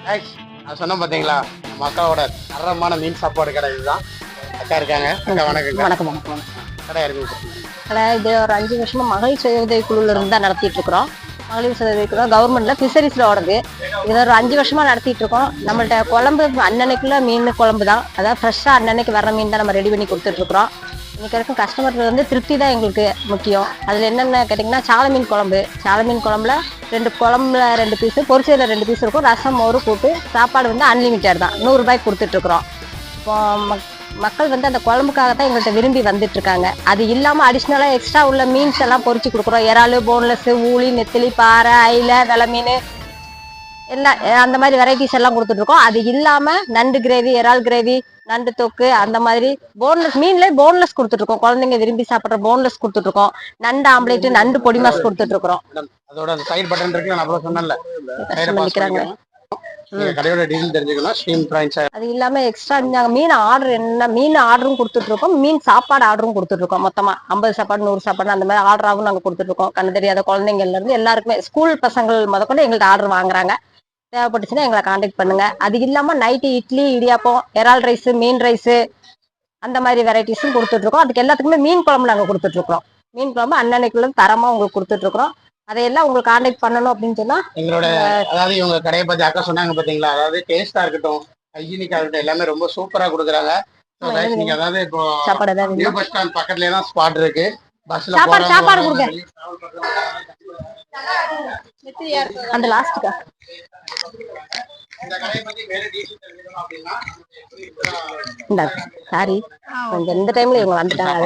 Guys, நான் சொன்னேன் பாத்தீங்களா நம்ம அக்காவோட தரமான மீன் சாப்பாடு கடை இதுதான். அக்கா இருக்காங்க. அக்கா வணக்கம். வணக்கம் வணக்கம். கடை இருக்கு. கடை இது ஒரு 5 வருஷமா மகளிர் சுய உதவி குழுல இருந்து தான் நடத்திட்டு இருக்கிறோம். மகளிர் சுய உதவி குழு கவர்மெண்ட்ல ஃபிஷரிஸ்ல ஓடுது. இதை ஒரு 5 வருஷமா நடத்திட்டு இருக்கோம். நம்மள்ட்ட குழம்பு அன்னன்னைக்குள்ள மீன் குழம்பு தான், அதாவது ஃப்ரெஷ்ஷாக அன்னன்னைக்கு வர மீன் தான் நம்ம ரெடி பண்ணி கொடுத்துட்டு இருக்கிறோம். இன்னைக்கு வரைக்கும் கஸ்டமருக்கு வந்து திருப்தி தான் எங்களுக்கு முக்கியம். அதில் என்னென்ன கேட்டிங்கன்னா சால மீன் குழம்புல 2 பீஸு, பொரிச்சதில் 2 பீஸ் இருக்கும், ரசம் மோறு கூட்டு, சாப்பாடு வந்து அன்லிமிட்டட் தான், 100 ரூபாய்க்கு கொடுத்துட்ருக்குறோம். இப்போ மக்கள் வந்து அந்த குழம்புக்காக தான் எங்கள்கிட்ட விரும்பி வந்துட்டு இருக்காங்க. அது இல்லாமல் அடிஷ்னலாக எக்ஸ்ட்ரா உள்ள மீன்ஸ் எல்லாம் பொரிச்சு கொடுக்குறோம். இறாலு, போன்லெஸ், ஊளி, நெத்திலி, பாறை, ஐல, வெலை மீன் எல்லாம் அந்த மாதிரி வெரைட்டிஸ் எல்லாம் கொடுத்துட்ருக்கோம். அது இல்லாமல் நண்டு கிரேவி, இறால் கிரேவி, நண்டு தொக்கு, அந்த மாதிரி போன்லெஸ் மீன்லேயே போன்லெஸ் கொடுத்துட்ருக்கோம். குழந்தைங்க விரும்பி சாப்பிட்ற போன்லெஸ் கொடுத்துட்ருக்கோம். நண்டு ஆம்லேட்டு, நண்டு பொடி மாஸ் கொடுத்துட்ருக்குறோம். அதோட அந்த சைடு பட்டன் இருக்கு, நான் அப்புறம் சொன்னேன்ல. கடையோட டீடைல் தெரிஞ்சுக்கணும். ஸ்ட்ரீம் பிரான்ச் அது இல்லாம எக்ஸ்ட்ரா மீன் ஆர்டரும் கொடுத்துட்டு இருக்கோம், மீன் சாப்பாடு ஆர்டரும் கொடுத்துட்டு இருக்கோம். மொத்தமா 50 சாப்பாடு 100 சாப்பாடு அந்த மாதிரி ஆர்டராகவும் நாங்க கொடுத்துட்டு இருக்கோம். கண்ணு தெரியாத குழந்தைங்கள்ல இருந்து எல்லாருக்குமே, ஸ்கூல் பசங்கள் முதற்கொண்டு எங்கள்கிட்ட ஆர்டர் வாங்குறாங்க. தேவைப்பட்டுச்சுன்னா எங்களை கான்டாக்ட் பண்ணுங்க. அது இல்லாம நைட்டு இட்லி, இடியாப்பம், இறால் ரைஸ், மீன் ரைஸ், அந்த மாதிரி வெரைட்டிஸும் கொடுத்துட்டு இருக்கோம். அதுக்கு எல்லாத்துக்குமே மீன் குழம்பு நாங்க கொடுத்துட்டு இருக்கோம். மீன் குழம்பு அன்னன்னைக்குள்ள தரமா உங்களுக்கு கொடுத்துட்டு இருக்கிறோம். அதையெல்லாம் உங்களுக்கு கான்டாக்ட் பண்ணணும் அப்படின்னு சொன்னா எங்களோட, அதாவது இவங்க கடையை பத்தி அக்கா சொன்னாங்க பாத்தீங்களா, அதாவது டேஸ்டா இருக்கட்டும், ஹைஜீனிக்கா இருக்கட்டும், எல்லாமே ரொம்ப சூப்பரா கொடுக்குறாங்க. நீங்க அதாவது இப்போ நியூ பஸ் ஸ்டாண்ட் பக்கத்துலயே தான் ஸ்பாட் இருக்கு. பஸ்ல சாப்பாடு கொடுங்க. அந்த லாஸ்ட்க்கா இந்த கடையை பத்தி வேற டீடைல் தெரிஞ்சுக்கணும் அப்படின்னா சாரி, கொஞ்சம் இந்த டைம்ல இவங்க வந்துட்டாங்க.